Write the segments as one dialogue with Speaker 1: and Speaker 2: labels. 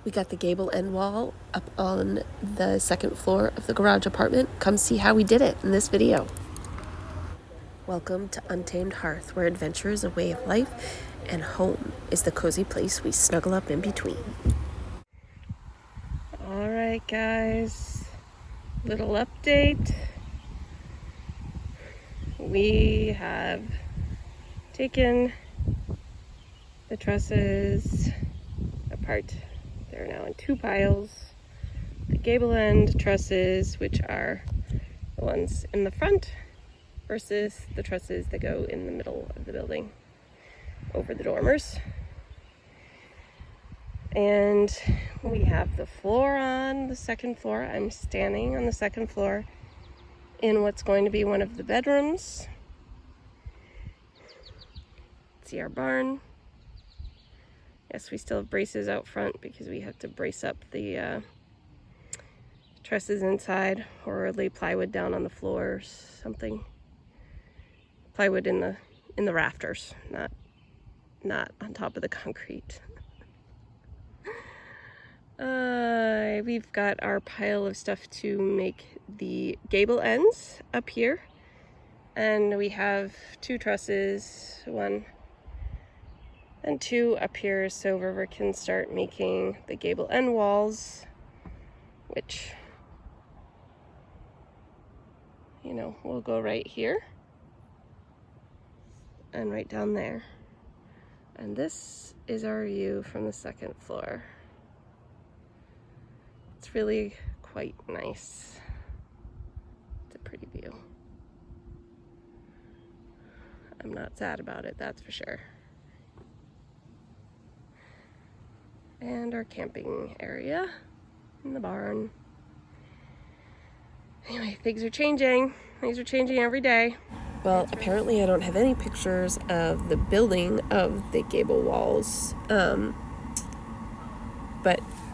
Speaker 1: We got the gable end wall up on the second floor of the garage apartment. Come see how we did it in this video. Welcome to Untamed Hearth, where adventure is a way of life and home is the cozy place we snuggle up in between. All right, guys, little update. We have taken the trusses apart. They're now in two piles. The gable end trusses, which are the ones in the front, versus the trusses that go in the middle of the building over the dormers. And we have the floor on the second floor. I'm standing on the second floor in what's going to be one of the bedrooms. See our barn. Yes, we still have braces out front because we have to brace up the trusses inside, or lay plywood down on the floor or something. Plywood in the rafters, not on top of the concrete. We've got our pile of stuff to make the gable ends up here, and we have two trusses, one and two up here, so River can start making the gable end walls, which, you know, will go right here and right down there. And this is our view from the second floor. It's really quite nice. It's a pretty view. I'm not sad about it, that's for sure. And our camping area in the barn. Anyway, things are changing. Things are changing every day. Well, apparently I don't have any pictures of the building of the gable walls. But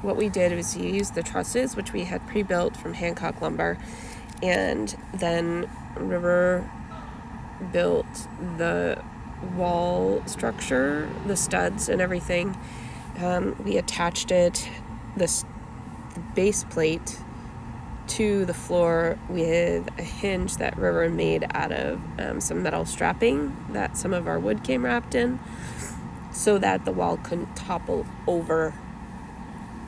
Speaker 1: what we did was we used the trusses, which we had pre-built from Hancock lumber, and then River built the wall structure, the studs and everything. We attached the base plate to the floor with a hinge that River made out of some metal strapping that some of our wood came wrapped in, so that the wall couldn't topple over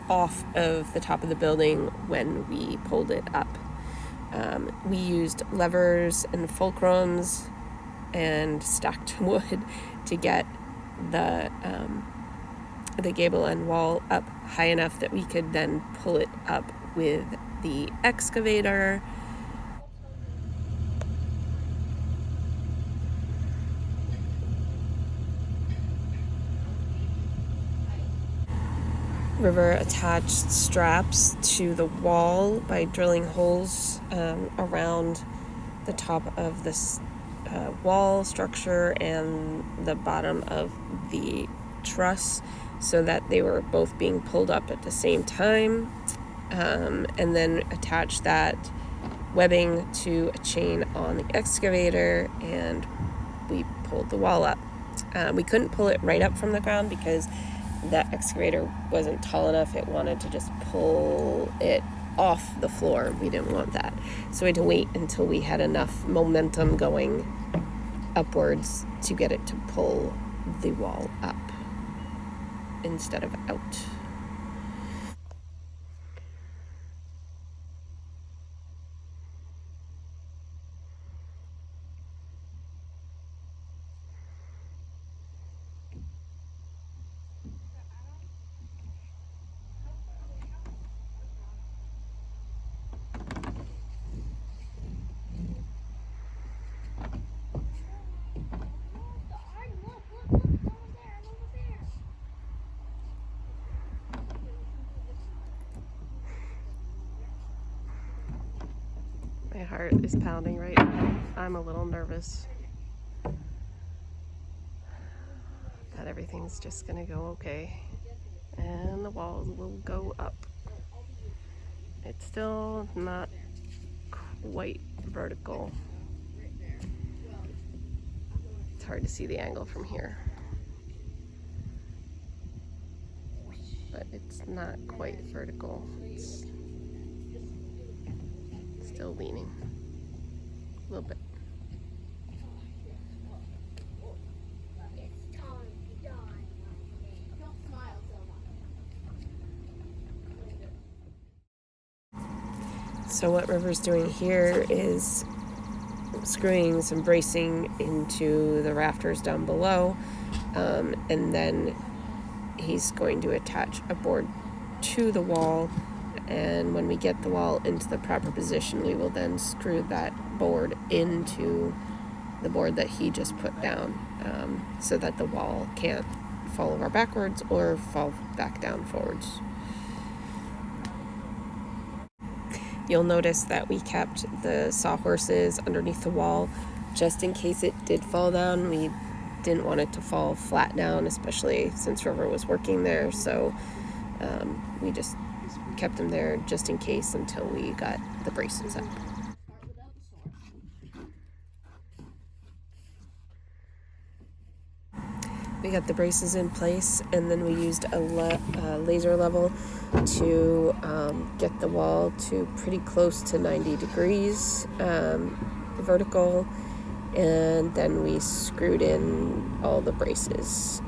Speaker 1: off of the top of the building when we pulled it up. We used levers and fulcrums and stacked wood to get the gable end wall up high enough that we could then pull it up with the excavator. River attached straps to the wall by drilling holes around the top of this wall structure and the bottom of the truss, so that they were both being pulled up at the same time, and then attach that webbing to a chain on the excavator, and we pulled the wall up. We couldn't pull it right up from the ground because that excavator wasn't tall enough. It wanted to just pull it off the floor. We didn't want that. So we had to wait until we had enough momentum going upwards to get it to pull the wall up instead of out. My heart is pounding right now. I'm a little nervous that everything's just gonna go okay and the walls will go up. It's still not quite vertical. It's hard to see the angle from here. but it's not quite vertical. It's still leaning a little bit. So what River's doing here is screwing some bracing into the rafters down below, and then he's going to attach a board to the wall, and when we get the wall into the proper position, we will then screw that board into the board that he just put down, so that the wall can't fall over backwards or fall back down forwards. You'll notice that we kept the sawhorses underneath the wall just in case it did fall down. We didn't want it to fall flat down, especially since River was working there, so we just kept them there just in case until we got the braces up. We got the braces in place, and then we used a laser level to get the wall to pretty close to 90 degrees vertical, and then we screwed in all the braces.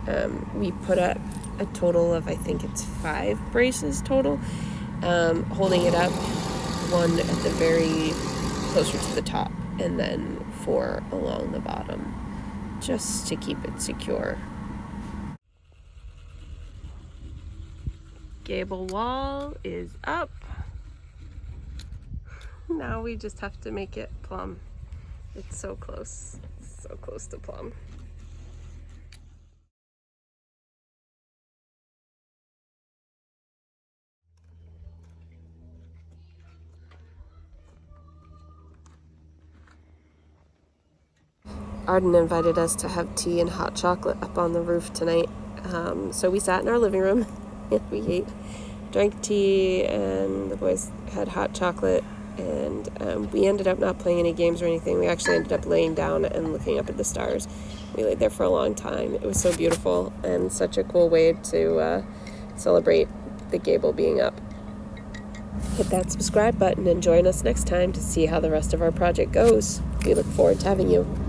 Speaker 1: We put up a total of, I think it's 5 braces total, holding it up, 1 at the very closer to the top, and then 4 along the bottom, just to keep it secure. Gable wall is up. Now we just have to make it plumb. It's so close to plumb. Arden invited us to have tea and hot chocolate up on the roof tonight. So we sat in our living room and we ate, drank tea, and the boys had hot chocolate, and we ended up not playing any games or anything. We actually ended up laying down and looking up at the stars. We laid there for a long time. It was so beautiful and such a cool way to celebrate the Gable being up. Hit that subscribe button and join us next time to see how the rest of our project goes. We look forward to having you.